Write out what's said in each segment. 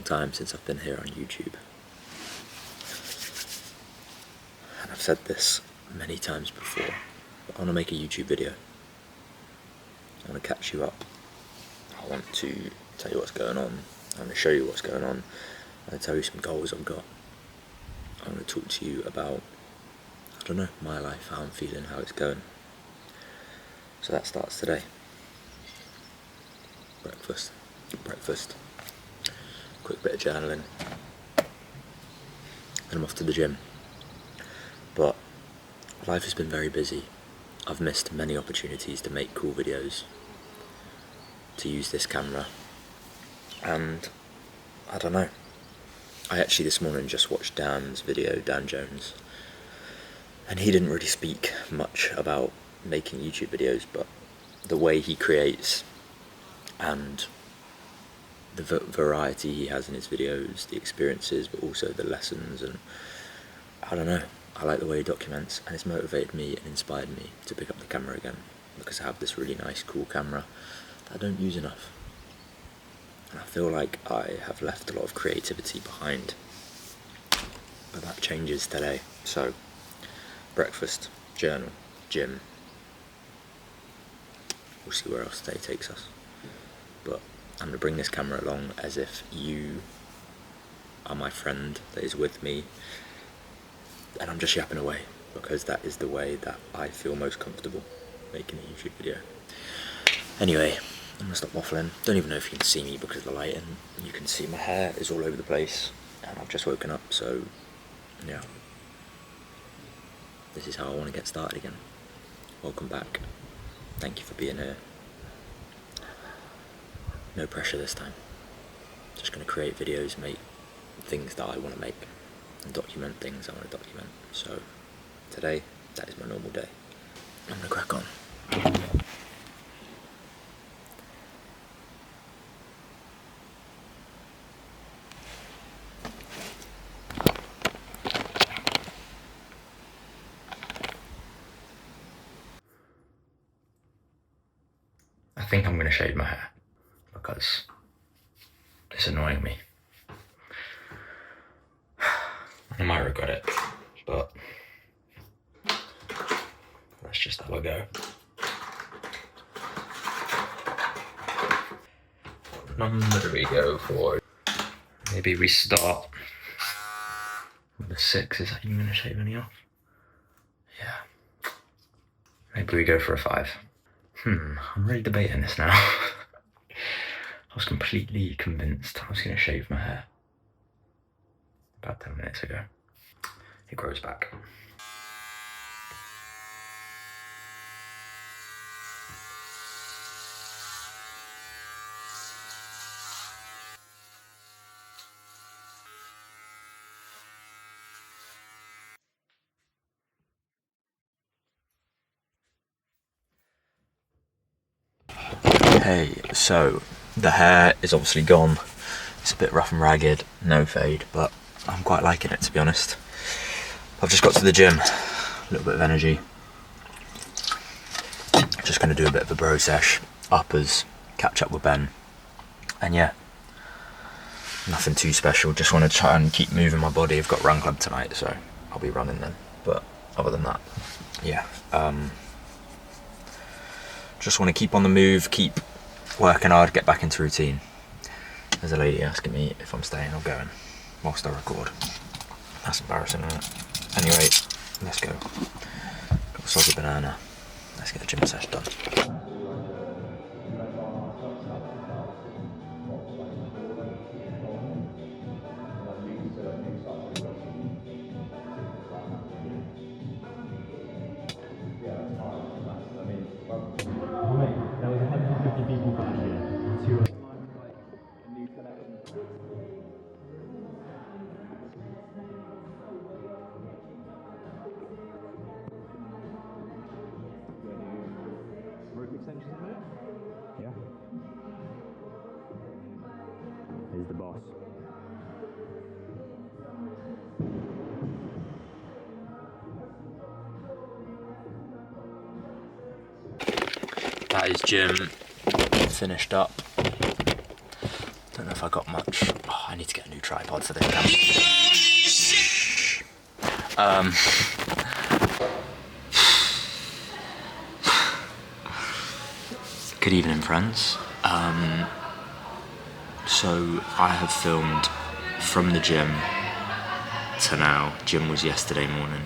long time since I've been here on YouTube. And I've said this many times before, but I want to make a YouTube video. I want to catch you up. I want to tell you what's going on. I want to show you what's going on. I want to tell you some goals I've got. I want to talk to you about, I don't know, my life, how I'm feeling, how it's going. So that starts today. Breakfast, quick bit of journaling, and I'm off to the gym. But life has been very busy. I've missed many opportunities to make cool videos, to use this camera, and I don't know. I actually this morning just watched Dan's video, Dan Jones, and he didn't really speak much about making YouTube videos, but the way he creates and the variety he has in his videos, the experiences, but also the lessons, and I don't know, I like the way he documents, and it's motivated me and inspired me to pick up the camera again, because I have this really nice, cool camera that I don't use enough. And I feel like I have left a lot of creativity behind, but that changes today. So, breakfast, journal, gym. We'll see where else today takes us. But I'm going to bring this camera along as if you are my friend that is with me, and I'm just yapping away, because that is the way that I feel most comfortable making a YouTube video. Anyway, I'm going to stop waffling. Don't even know if you can see me because of the lighting. You can see my hair is all over the place, and I've just woken up, so yeah. This is how I want to get started again. Welcome back. Thank you for being here. No pressure this time. Just going to create videos, make things that I want to make, and document things I want to document. So today, that is my normal day. I'm going to crack on. I think I'm going to shave my hair because it's annoying me. I might regret it, but that's just how I go. What number do we go for? Maybe we start with a 6. Is that even going to shave any off? Yeah. Maybe we go for a 5. I'm really debating this now. I was completely convinced I was going to shave my hair about 10 minutes ago. It grows back. Hey, so the hair is obviously gone. It's a bit rough and ragged, no fade, but I'm quite liking it, to be honest. I've just got to the gym, a little bit of energy. Just going to do a bit of a bro sesh, uppers, catch up with Ben, and yeah, nothing too special. Just want to try and keep moving my body. I've got run club tonight, so I'll be running then. But other than that, yeah, just want to keep on the move, keep working hard, get back into routine. There's a lady asking me if I'm staying or going whilst I record. That's embarrassing, isn't it? Anyway, let's go. Got a soggy banana. Let's get the gym session done. There was 150 people for that year. Rope extensions in there? Yeah. Here's the boss. That is gym finished up. don't know if I got much. Oh, I need to get a new tripod for this camera. Good evening, friends. So I have filmed from the gym to now. Gym was yesterday morning.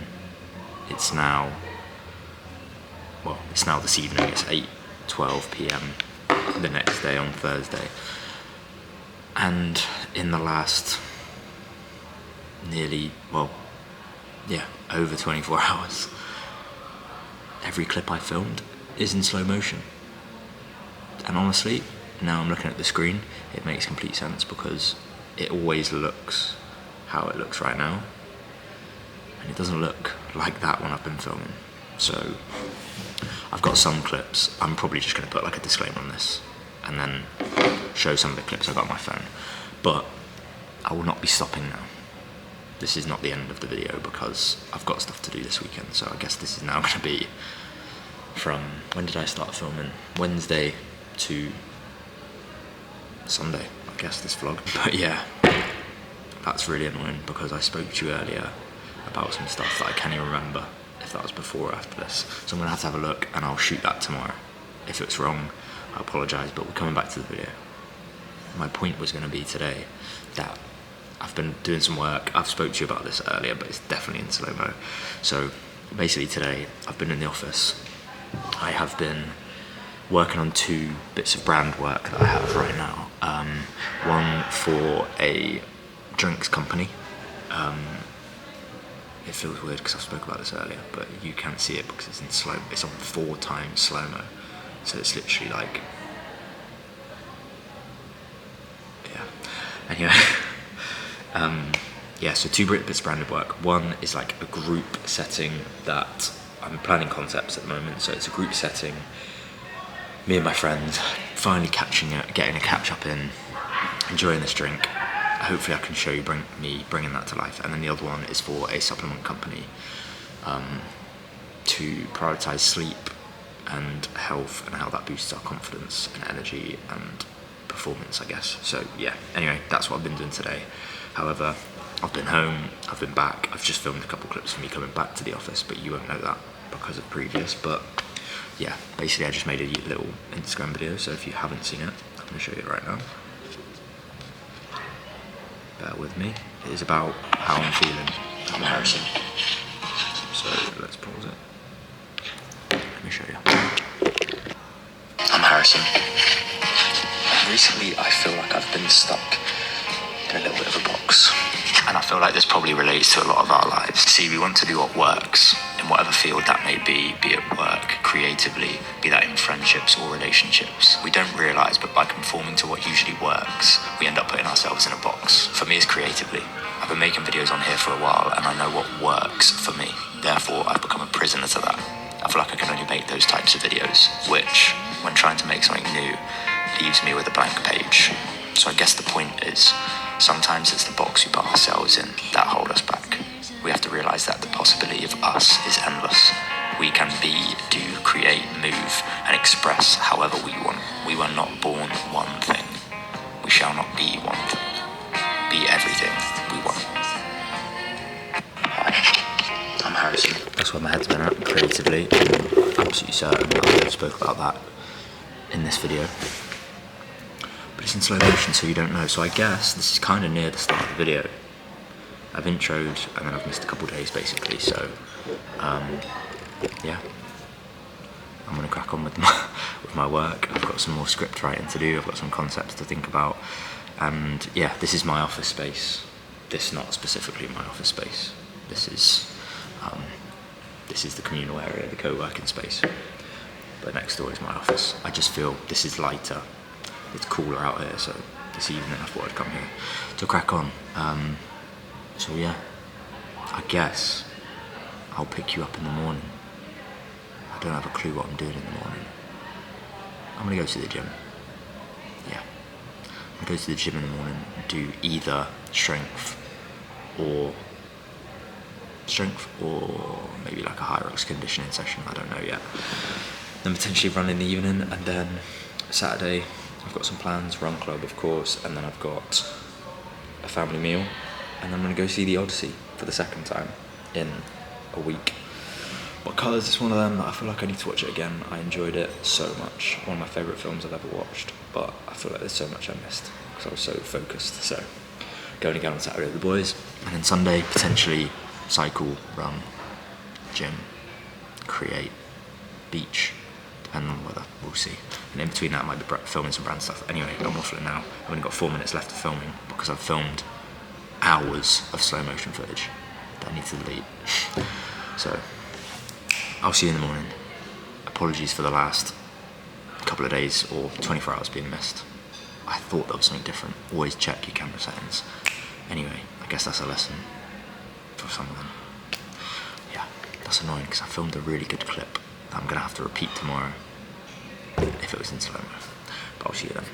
It's now this evening. It's 8:12 p.m. the next day on Thursday. And in the last over 24 hours, every clip I filmed is in slow motion. And honestly, now I'm looking at the screen, it makes complete sense because it always looks how it looks right now. And it doesn't look like that when I've been filming. So I've got some clips. I'm probably just going to put like a disclaimer on this and then show some of the clips I got on my phone. But I will not be stopping now. This is not the end of the video because I've got stuff to do this weekend. So I guess this is now going to be from, when did I start filming? Wednesday to Sunday, I guess, this vlog. But yeah, that's really annoying because I spoke to you earlier about some stuff that I can't even remember if that was before or after this. So I'm gonna have a look and I'll shoot that tomorrow. If it's wrong, I apologise, but we're coming back to the video. My point was gonna be today that I've been doing some work. I've spoke to you about this earlier, but it's definitely in slow-mo. So basically today, I've been in the office. I have been working on 2 bits of brand work that I have right now. One for a drinks company. It feels weird because I spoke about this earlier, but you can't see it because it's in slow. It's on 4 times slow-mo, so it's literally like, yeah. Anyway, yeah. So 2 bits of branded work. One is like a group setting that I'm planning concepts at the moment. So it's a group setting. Me and my friends finally getting a catch up in, enjoying this drink. Hopefully I can show you bringing that to life. And then the other one is for a supplement company to prioritise sleep and health and how that boosts our confidence and energy and performance, I guess. So yeah, anyway, that's what I've been doing today. However, I've been home, I've been back, I've just filmed a couple clips of me coming back to the office, but you won't know that because of previous. But yeah, basically I just made a little Instagram video, so if you haven't seen it, I'm going to show you it right now. Bear with me. It is about how I'm feeling. I'm Harrison. So let's pause it. Let me show you. I'm Harrison. Recently I feel like I've been stuck in a little bit of a box. And I feel like this probably relates to a lot of our lives. See, we want to do what works in whatever field that may be it work, creatively, be that in friendships or relationships. We don't realise, but by conforming to what usually works, we end up putting ourselves in a box. For me, it's creatively. I've been making videos on here for a while and I know what works for me. Therefore, I've become a prisoner to that. I feel like I can only make those types of videos, which, when trying to make something new, leaves me with a blank page. So I guess the point is, sometimes it's the box we put ourselves in that hold us back. We have to realise that the possibility of us is endless. We can be, do, create, move, and express however we want. We were not born one thing. We shall not be one thing. Be everything we want. Hi, I'm Harrison. That's where my head's been at, creatively. I'm absolutely certain I would have spoke about that in this video. But it's in slow motion, so you don't know. So I guess this is kind of near the start of the video. I've introed and then I've missed a couple days basically. So yeah, I'm gonna crack on with my work. I've got some more script writing to do. I've got some concepts to think about, and yeah, this is my office space. This is not specifically my office space. This is the communal area, the co-working space. But next door is my office. I just feel this is lighter. It's cooler out here, so this evening I thought I'd come here to crack on. So yeah, I guess I'll pick you up in the morning. I don't have a clue what I'm doing in the morning. I'm gonna go to the gym. Yeah, I'm gonna go to the gym in the morning and do either strength or maybe like a high rocks conditioning session, I don't know yet. Then potentially run in the evening, and then Saturday I've got some plans, run club of course, and then I've got a family meal, and I'm going to go see The Odyssey for the second time in a week. Because it's one of them that I feel like I need to watch it again. I enjoyed it so much. One of my favourite films I've ever watched, but I feel like there's so much I missed because I was so focused. So going again on Saturday with the boys, and then Sunday potentially cycle, run, gym, create, beach, depending on the weather, we'll see. And in between that I might be filming some brand stuff. Anyway, I'm waffling now. I've only got 4 minutes left of filming because I've filmed hours of slow motion footage that I need to delete. So I'll see you in the morning. Apologies for the last couple of days or 24 hours being missed. I thought there was something different. Always check your camera settings. Anyway, I guess that's a lesson for some of them. Yeah, that's annoying because I filmed a really good clip that I'm going to have to repeat tomorrow if it was in slow-mo. But I'll see you then.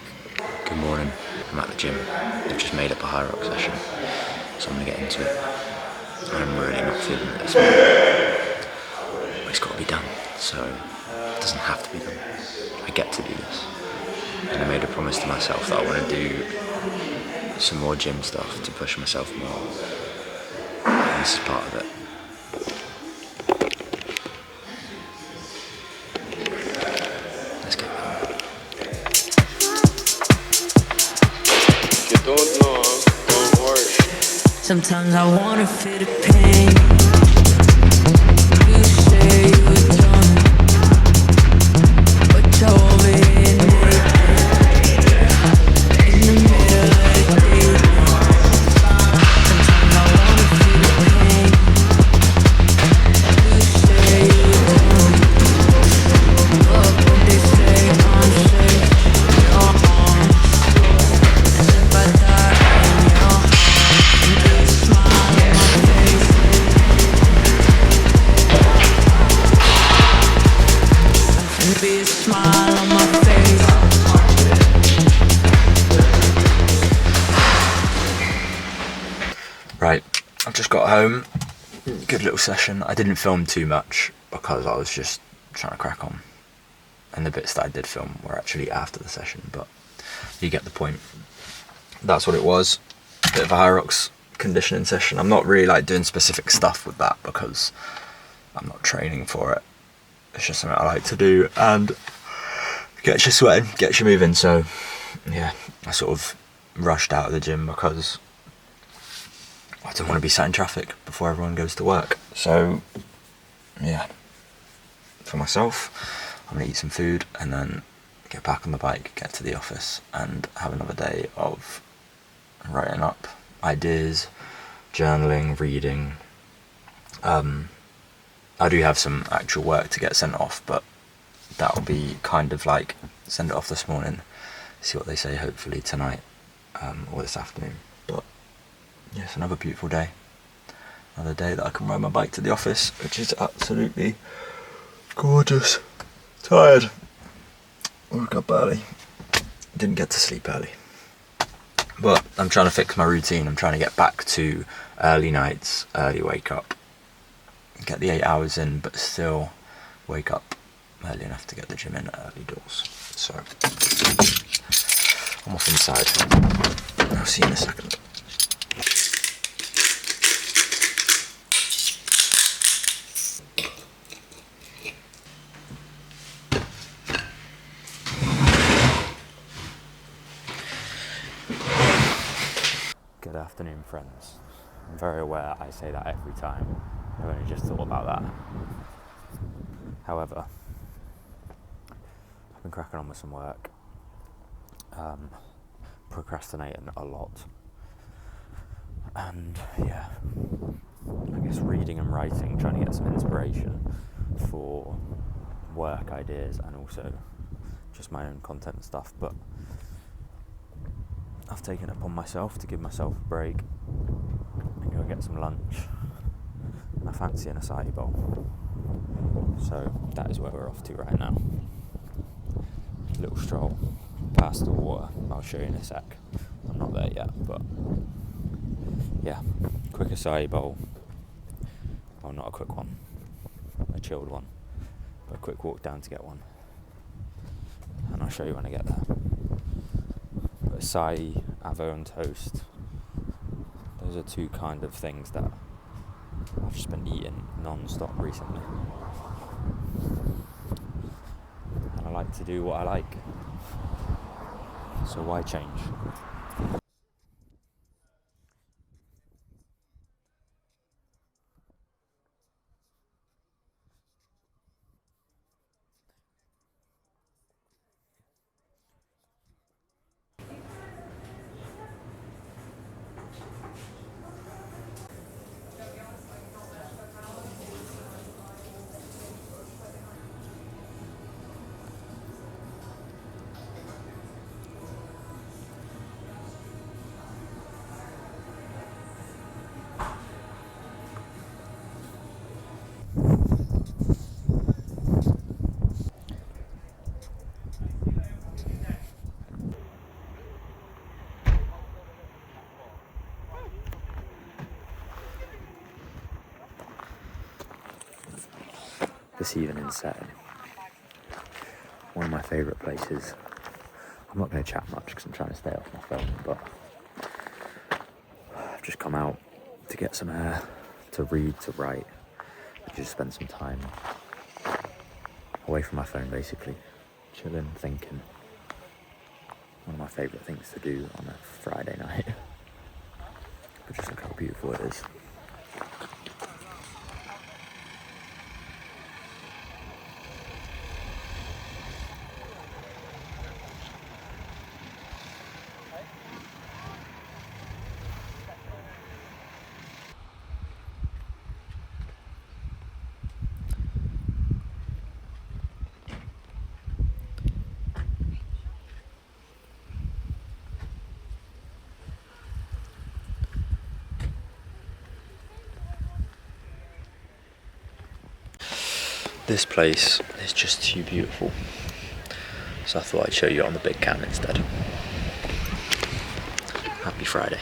Good morning. I'm at the gym. I've just made up a high rock session, so I'm going to get into it. I'm really not feeling it this morning. It's got to be done, so it doesn't have to be done. I get to do this. And I made a promise to myself that I want to do some more gym stuff to push myself more. And this is part of it. Let's get going. If you don't know, don't worry. Sometimes I wanna feel the pain. You say you're done, but you're over here naked in the middle of the day. Sometimes I wanna feel the pain. You say you're done, but they say I'm safe in your arms. As if I die in your arms. Smile on my face. And be a smile on my face. Right, I've just got home. Good little session. I didn't film too much because I was just trying to crack on. And the bits that I did film were actually after the session, but you get the point. That's what it was. Bit of a high rocks conditioning session. I'm not really like doing specific stuff with that because I'm not training for it. It's just something I like to do and gets you sweating, gets you moving. So yeah, I sort of rushed out of the gym because I didn't want to be sat in traffic before everyone goes to work. So yeah, for myself, I'm gonna eat some food and then get back on the bike, get to the office and have another day of writing up ideas, journaling, reading. I do have some actual work to get sent off, but that'll be kind of like send it off this morning, see what they say hopefully tonight or this afternoon. But yes, another beautiful day. Another day that I can ride my bike to the office, which is absolutely gorgeous. Tired. Woke up early. Didn't get to sleep early. But I'm trying to fix my routine. I'm trying to get back to early nights, early wake up. Get the 8 hours in, but still wake up early enough to get the gym in at early doors. So I'm off inside. I'll see you in a second. Good afternoon, friends. I'm very aware I say that every time. I've only just thought about that. However, I've been cracking on with some work, procrastinating a lot, and yeah, I guess reading and writing, trying to get some inspiration for work ideas and also just my own content and stuff. But I've taken it upon myself to give myself a break and go get some lunch. And I fancy an acai bowl. So that is where we're off to right now. Little stroll past the water. I'll show you in a sec. I'm not there yet, but yeah, quick acai bowl. Well, not a quick one, a chilled one, but a quick walk down to get one. And I'll show you when I get there. acai, avo and toast. Those are two kind of things that I've just been eating non-stop recently. And I like to do what I like. So why change? This evening's setting. One of my favourite places. I'm not going to chat much because I'm trying to stay off my phone, but I've just come out to get some air, to read, to write, and just spend some time away from my phone, basically. Chilling, thinking. One of my favourite things to do on a Friday night. But just look how beautiful it is. This place is just too beautiful, so I thought I'd show you on the big cam instead. Happy Friday.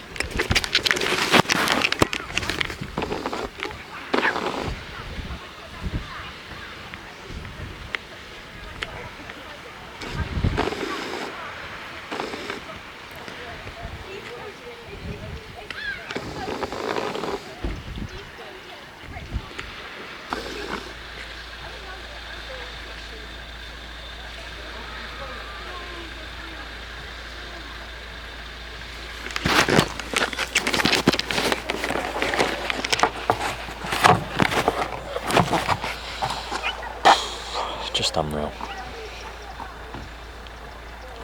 Just unreal.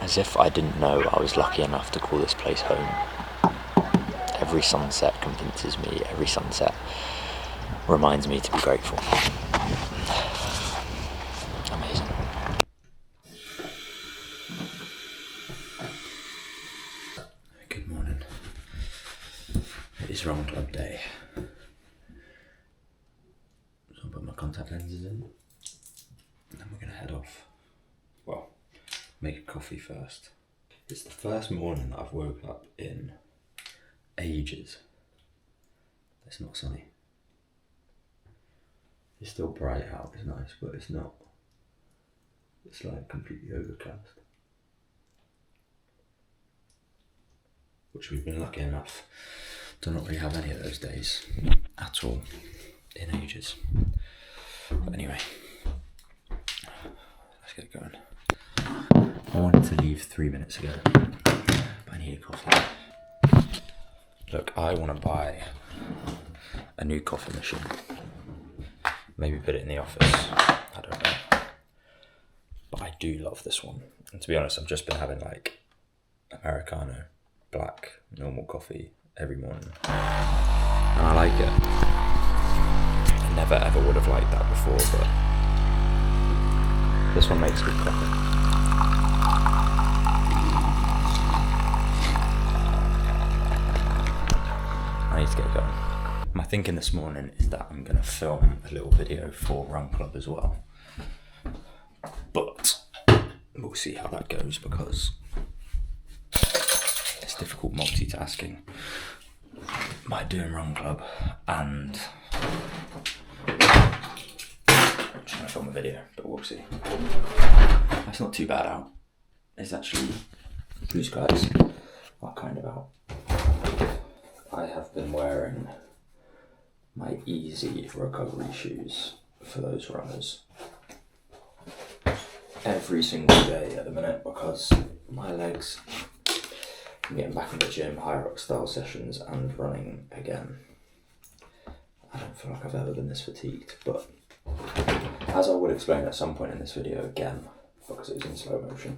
As if I didn't know I was lucky enough to call this place home. Every sunset convinces me, every sunset reminds me to be grateful. Amazing. Good morning. It is Run Club day. So I'll put my contact lenses in. And then we're going to head off. Well, make a coffee first. It's the first morning that I've woke up in ages. It's not sunny. It's still bright out, it's nice, but it's not. It's like completely overcast. Which we've been lucky enough to not really have any of those days at all in ages. But anyway. Let's get going. I wanted to leave 3 minutes ago, but I need a coffee. Look, I want to buy a new coffee machine. Maybe put it in the office. I don't know. But I do love this one. And to be honest, I've just been having like Americano, black, normal coffee every morning. And I like it. I never ever would have liked that before, but this one makes good coffee. I need to get going. My thinking this morning is that I'm going to film a little video for Run Club as well. But we'll see how that goes because it's difficult multitasking by doing Run Club and trying to film a video, but we'll see. That's not too bad out. It's actually blue skies. are kind of out. I have been wearing my easy recovery shoes for those runners every single day at the minute because my legs, I'm getting back in the gym, high rock style sessions and running again. I don't feel like I've ever been this fatigued, but as I will explain at some point in this video again, because it was in slow motion,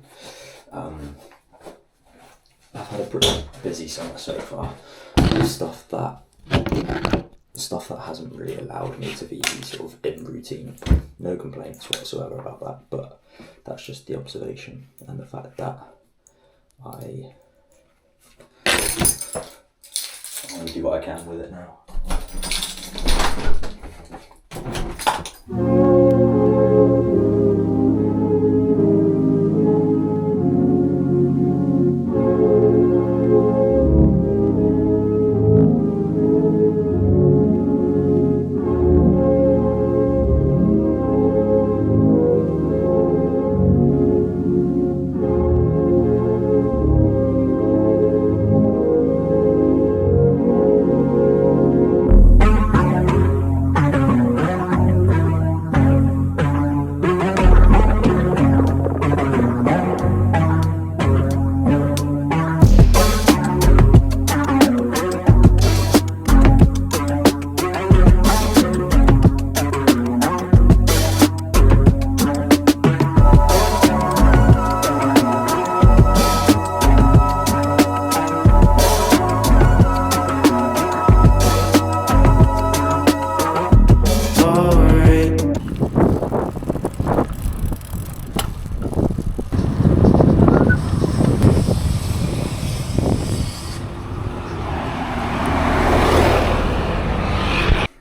I've had a pretty busy summer so far. Stuff that hasn't really allowed me to be sort of in routine. No complaints whatsoever about that, but that's just the observation and the fact that I want to do what I can with it now.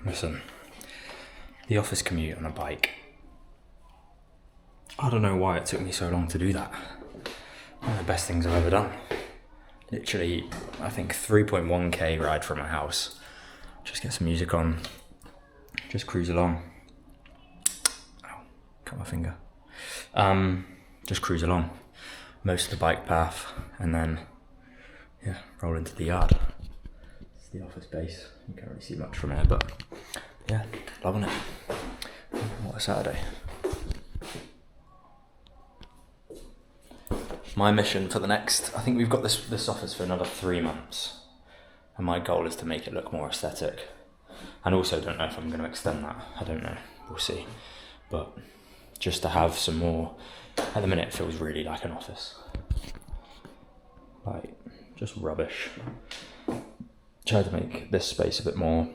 Listen, the office commute on a bike. I don't know why it took me so long to do that. One of the best things I've ever done. Literally, I think 3.1k ride from my house. Just get some music on, just cruise along. Ow, cut my finger. Just cruise along most of the bike path and then, yeah, roll into the yard. It's the office base. You can't really see much from here, but yeah, loving it. What a Saturday. My mission for the next, I think we've got this office for another 3 months, and my goal is to make it look more aesthetic. And also, don't know if I'm going to extend that. I don't know. We'll see. But just to have some more. At the minute, it feels really like an office. Like just rubbish. Try to make this space a bit more,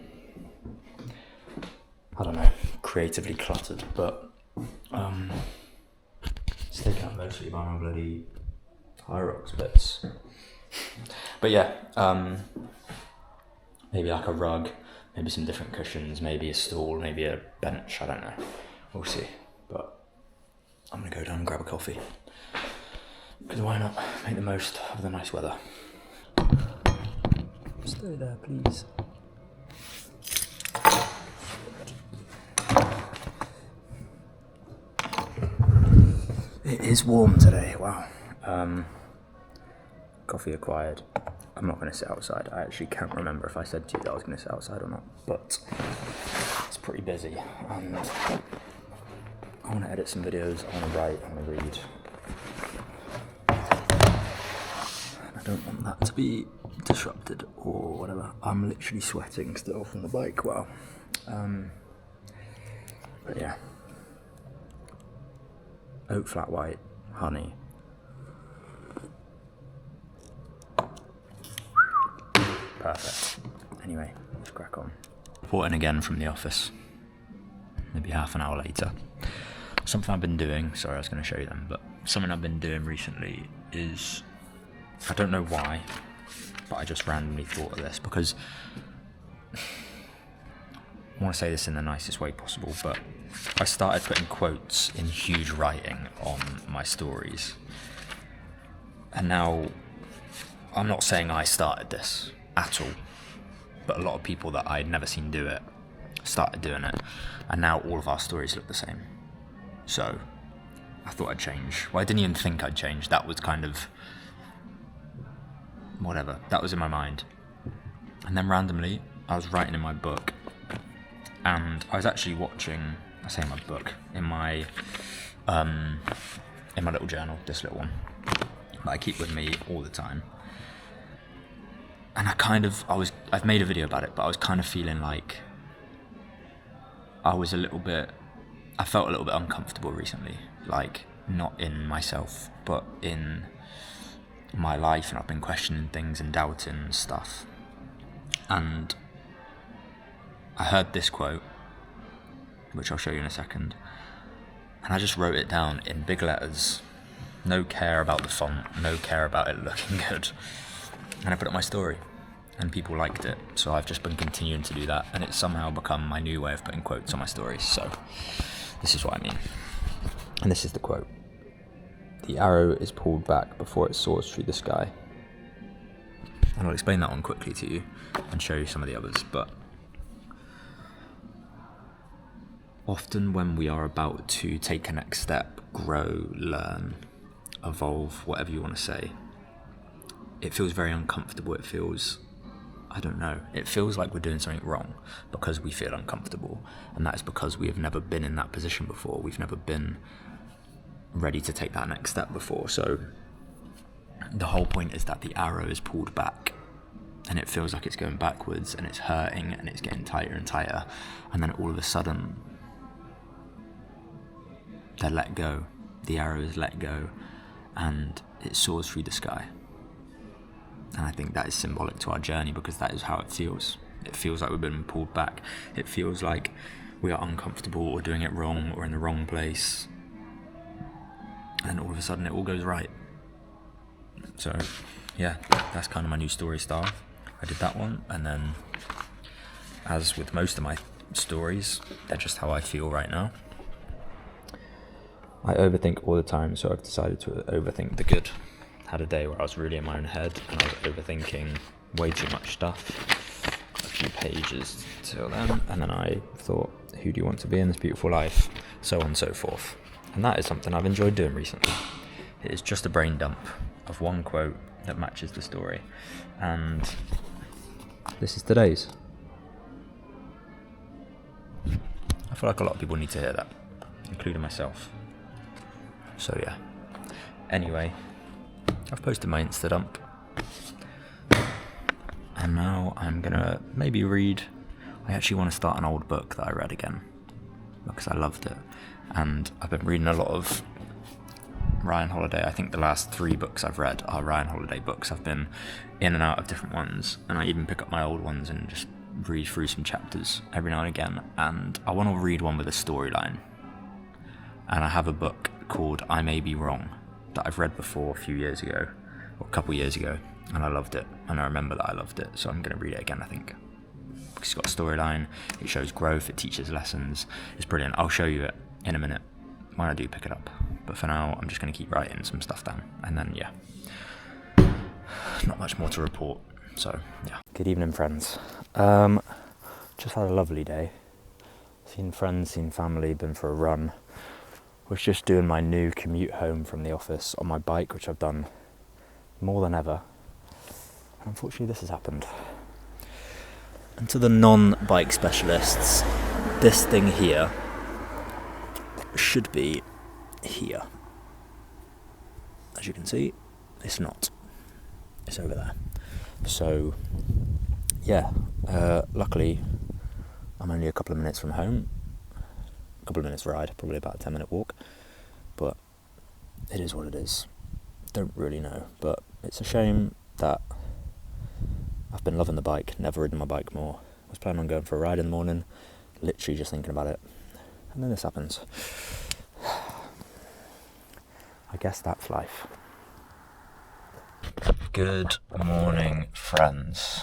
I don't know, creatively cluttered, but it's taken up mostly by my bloody high rocks bits. But yeah, maybe like a rug, maybe some different cushions, maybe a stool, maybe a bench, I don't know. We'll see. But I'm gonna go down and grab a coffee. Because why not make the most of the nice weather? Stay there, please. It is warm today, wow. Coffee acquired. I'm not going to sit outside. I actually can't remember if I said to you that I was going to sit outside or not, but it's pretty busy. And I want to edit some videos, I want to write, I want to read. I don't want that to be disrupted or whatever. I'm literally sweating still from the bike, wow. But yeah. Oat flat white, honey. Perfect. Anyway, let's crack on. Reporting again from the office. Maybe half an hour later. Something I've been doing, sorry I was going to show you them, but something I've been doing recently is, I don't know why, but I just randomly thought of this because I want to say this in the nicest way possible, but I started putting quotes in huge writing on my stories. And now, I'm not saying I started this at all, but a lot of people that I'd never seen do it started doing it, and now all of our stories look the same. So I thought I'd change. Well, I didn't even think I'd change. That was kind of whatever. That was in my mind. And then randomly, I was writing in my book, and I was actually watching, I say my book, in my little journal, this little one, that I keep with me all the time. And I've made a video about it, but I was kind of feeling like I felt a little bit uncomfortable recently, like not in myself, but in my life, and I've been questioning things and doubting stuff. And I heard this quote, which I'll show you in a second, and I just wrote it down in big letters, no care about the font, no care about it looking good, and I put it on my story, and people liked it, so I've just been continuing to do that, and it's somehow become my new way of putting quotes on my stories. So this is what I mean, and this is the quote: "The arrow is pulled back before it soars through the sky." And I'll explain that one quickly to you and show you some of the others. But often when we are about to take a next step, grow, learn, evolve, whatever you want to say, it feels very uncomfortable. It feels, I don't know, it feels like we're doing something wrong because we feel uncomfortable. And that is because we have never been in that position before. We've never been ready to take that next step before. So the whole point is that the arrow is pulled back, and it feels like it's going backwards, and it's hurting, and it's getting tighter and tighter, and then all of a sudden they're let go. The arrow is let go, and it soars through the sky. And I think that is symbolic to our journey, because that is how it feels. It feels like we've been pulled back. It feels like we are uncomfortable, or doing it wrong, or in the wrong place, and all of a sudden it all goes right. So yeah, that's kind of my new story style. I did that one, and then, as with most of my stories, they're just how I feel right now. I overthink all the time, so I've decided to overthink the good. Had a day where I was really in my own head, and I was overthinking way too much stuff. A few pages till then, and then I thought, who do you want to be in this beautiful life? So on and so forth. And that is something I've enjoyed doing recently. It is just a brain dump of one quote that matches the story, and this is today's. I feel like a lot of people need to hear that, including myself. So yeah, anyway, I've posted my Insta dump, and now I'm gonna maybe read. I actually want to start an old book that I read again, because I loved it, and I've been reading a lot of Ryan Holiday. I think the last 3 books I've read are Ryan Holiday books. I've been in and out of different ones, and I even pick up my old ones and just read through some chapters every now and again, and I want to read one with a storyline. And I have a book called I May Be Wrong that I've read before a few years ago, or a couple years ago, and I loved it, and I remember that I loved it, so I'm going to read it again, I think. Because it's got a storyline, it shows growth, it teaches lessons, it's brilliant. I'll show you it in a minute when I do pick it up, but for now I'm just going to keep writing some stuff down, and then yeah, not much more to report. So yeah, good evening, friends. Just had a lovely day, seen friends, seen family, been for a run. Was just doing my new commute home from the office on my bike, which I've done more than ever, and unfortunately this has happened. And to the non-bike specialists, this thing here should be here. As you can see, it's not. It's over there. So yeah, luckily I'm only a couple of minutes from home. A couple of minutes ride, probably about a 10-minute walk, but it is what it is. Don't really know, but it's a shame that I've been loving the bike, never ridden my bike more. I was planning on going for a ride in the morning, literally just thinking about it, and then this happens. I guess that's life. Good morning, friends.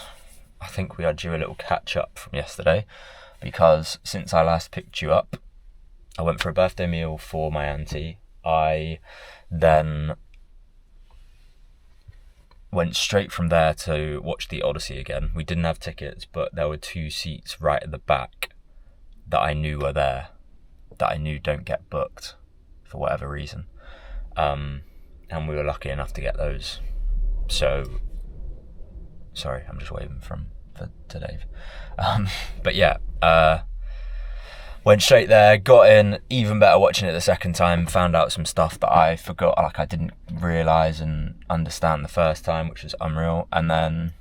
I think we are due a little catch up from yesterday, because since I last picked you up, I went for a birthday meal for my auntie. I then went straight from there to watch the Odyssey again. We didn't have tickets, but there were 2 seats right at the back that I knew were there, that I knew don't get booked for whatever reason. And we were lucky enough to get those. So Sorry, I'm just waving for Dave. But yeah, went straight there, got in, even better watching it the second time, found out some stuff that I forgot, like I didn't realise and understand the first time, which was unreal. And then,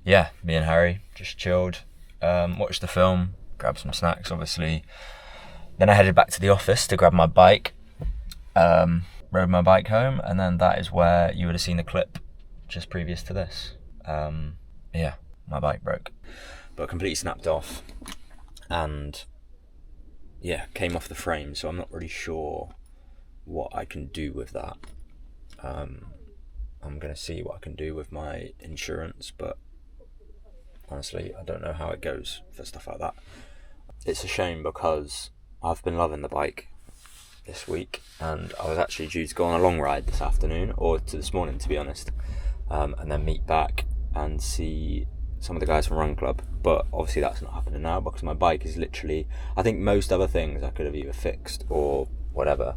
yeah, me and Harry just chilled, watched the film, grabbed some snacks, obviously. Then I headed back to the office to grab my bike, rode my bike home, and then that is where you would have seen the clip just previous to this. Yeah, my bike broke, but completely snapped off, and yeah, came off the frame, so I'm not really sure what I can do with that. I'm going to see what I can do with my insurance, but honestly, I don't know how it goes for stuff like that. It's a shame because I've been loving the bike this week, and I was actually due to go on a long ride this afternoon, or to this morning to be honest, and then meet back and see some of the guys from Run Club, but obviously that's not happening now because my bike is literally, I think most other things I could have either fixed or whatever,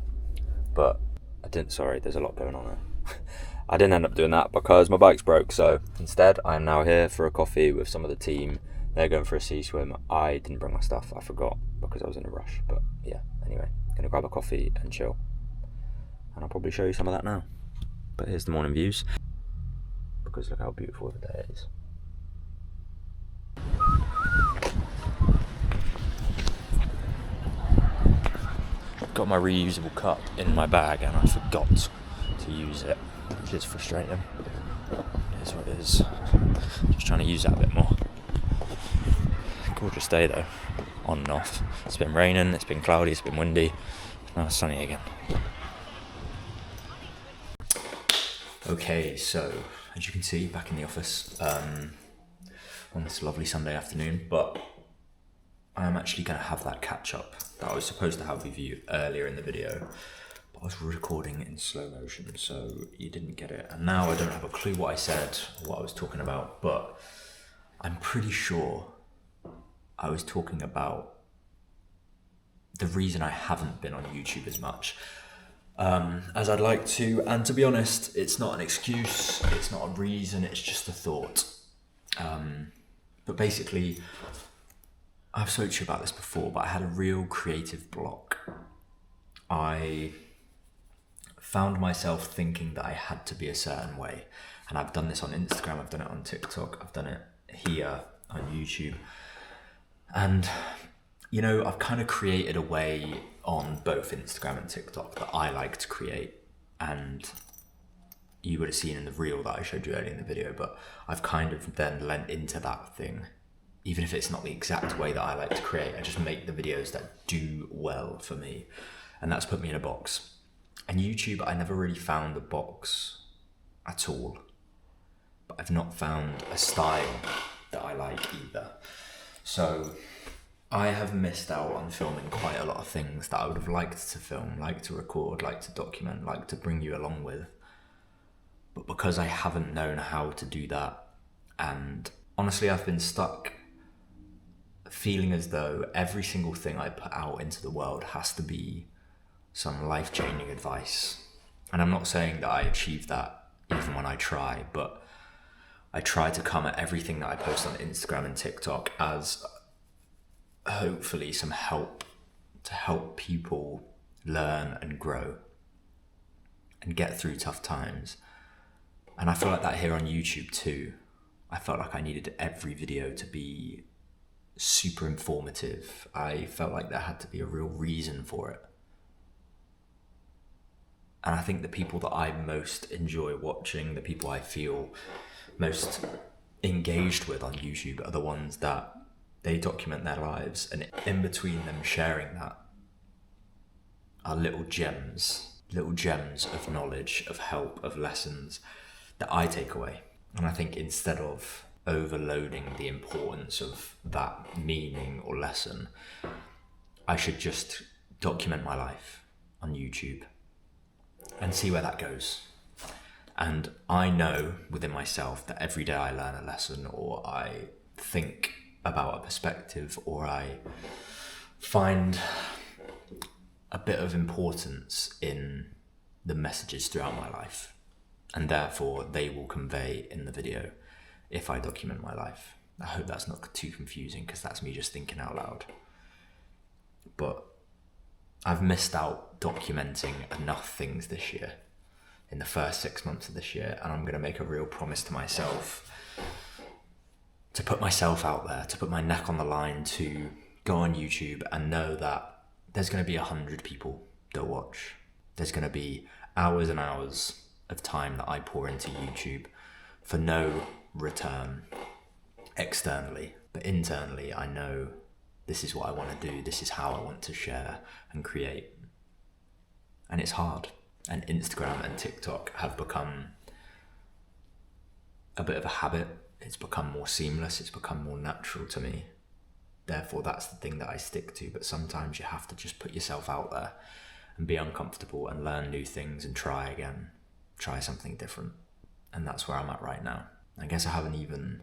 but I didn't. Sorry, there's a lot going on there. I didn't end up doing that because my bike's broke, so instead I am now here for a coffee with some of the team. They're going for a sea swim. I didn't bring my stuff, I forgot because I was in a rush, but yeah, anyway, gonna grab a coffee and chill, and I'll probably show you some of that now. But here's the morning views, because look how beautiful the day is. Got my reusable cup in my bag and I forgot to use it, which is frustrating. It is what it is. Just trying to use that a bit more. Gorgeous day though, on and off. It's been raining, it's been cloudy, it's been windy. Now it's sunny again. Okay, so as you can see, back in the office on this lovely Sunday afternoon, but I am actually going to have that catch up that I was supposed to have with you earlier in the video, but I was recording in slow motion, so you didn't get it. And now I don't have a clue what I said or what I was talking about, but I'm pretty sure I was talking about the reason I haven't been on YouTube as much as I'd like to. And to be honest, it's not an excuse, it's not a reason, it's just a thought. But basically, I've spoken to you about this before, but I had a real creative block. I found myself thinking that I had to be a certain way. And I've done this on Instagram, I've done it on TikTok, I've done it here on YouTube. And, you know, I've kind of created a way on both Instagram and TikTok that I like to create. And you would have seen in the reel that I showed you earlier in the video, but I've kind of then lent into that thing. Even if it's not the exact way that I like to create, I just make the videos that do well for me. And that's put me in a box. And YouTube, I never really found the box at all. But I've not found a style that I like either. So I have missed out on filming quite a lot of things that I would have liked to film, liked to record, liked to document, liked to bring you along with. But because I haven't known how to do that, and honestly I've been stuck feeling as though every single thing I put out into the world has to be some life-changing advice. And I'm not saying that I achieve that even when I try, but I try to come at everything that I post on Instagram and TikTok as hopefully some help to help people learn and grow and get through tough times. And I feel like that here on YouTube too. I felt like I needed every video to be super informative. I felt like there had to be a real reason for it. And I think the people that I most enjoy watching, the people I feel most engaged with on YouTube are the ones that they document their lives, and in between them sharing that are little gems of knowledge, of help, of lessons that I take away. And I think instead of overloading the importance of that meaning or lesson, I should just document my life on YouTube and see where that goes. And I know within myself that every day I learn a lesson, or I think about a perspective, or I find a bit of importance in the messages throughout my life. and therefore they will convey in the video if I document my life. I hope that's not too confusing, because that's me just thinking out loud. But I've missed out documenting enough things this year, in the first 6 months of this year, and I'm going to make a real promise to myself to put myself out there, to put my neck on the line, to go on YouTube and know that there's going to be 100 people that watch. There's going to be hours and hours of time that I pour into YouTube for no return externally, but internally I know this is what I want to do, this is how I want to share and create. And it's hard. And Instagram and TikTok have become a bit of a habit. It's become more seamless, it's become more natural to me. Therefore, that's the thing that I stick to. But sometimes you have to just put yourself out there and be uncomfortable and learn new things and try again, try something different. And that's where I'm at right now. I guess I haven't even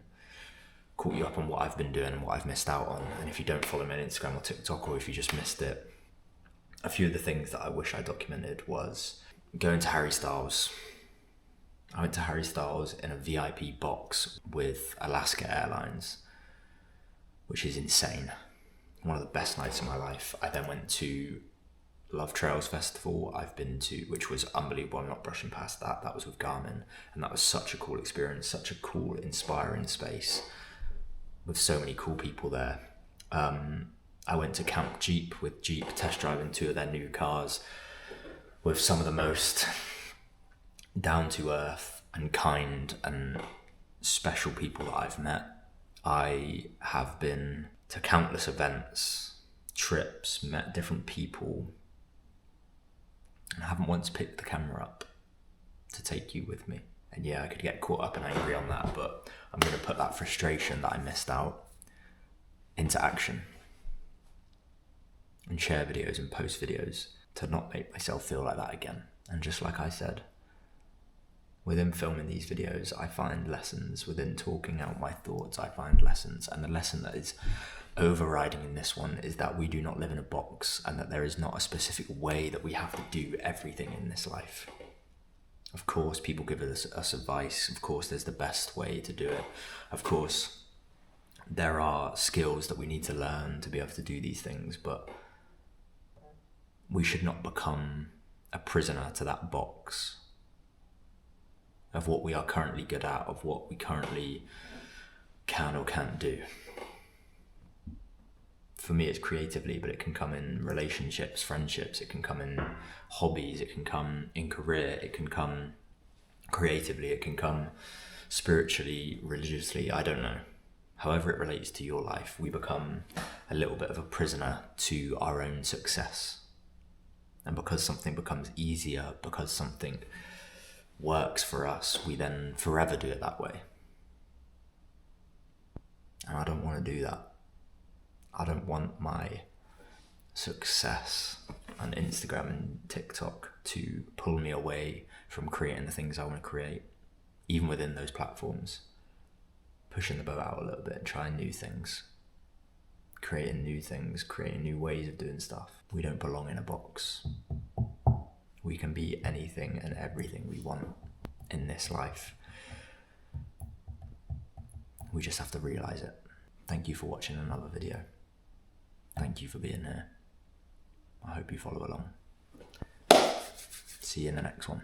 caught you up on what I've been doing and what I've missed out on. And if you don't follow me on Instagram or TikTok, or if you just missed it, a few of the things that I wish I documented was going to Harry Styles. I went to Harry Styles in a VIP box with Alaska Airlines, which is insane. One of the best nights of my life. I then went to Love Trails Festival I've been to, which was unbelievable. I'm not brushing past that. That was with Garmin, and that was such a cool experience, such a cool, inspiring space with so many cool people there. I went to Camp Jeep with Jeep, test driving 2 of their new cars with some of the most down-to-earth and kind and special people that I've met. I have been to countless events, trips, met different people, and I haven't once picked the camera up to take you with me. And yeah, I could get caught up and angry on that, but I'm going to put that frustration that I missed out into action and share videos and post videos to not make myself feel like that again. And just like I said, within filming these videos, I find lessons. Within talking out my thoughts, I find lessons. And the lesson that is overriding in this one is that we do not live in a box, and that there is not a specific way that we have to do everything in this life. Of course, people give us advice. Of course, there's the best way to do it. Of course, there are skills that we need to learn to be able to do these things, but we should not become a prisoner to that box of what we are currently good at, of what we currently can or can't do. For me, it's creatively, but it can come in relationships, friendships, it can come in hobbies, it can come in career, it can come creatively, it can come spiritually, religiously, I don't know. However it relates to your life, we become a little bit of a prisoner to our own success. And because something becomes easier, because something works for us, we then forever do it that way. And I don't want to do that. I don't want my success on Instagram and TikTok to pull me away from creating the things I want to create, even within those platforms. Pushing the boat out a little bit, trying new things, creating new things, creating new ways of doing stuff. We don't belong in a box. We can be anything and everything we want in this life. We just have to realize it. Thank you for watching another video. Thank you for being here. I hope you follow along. See you in the next one.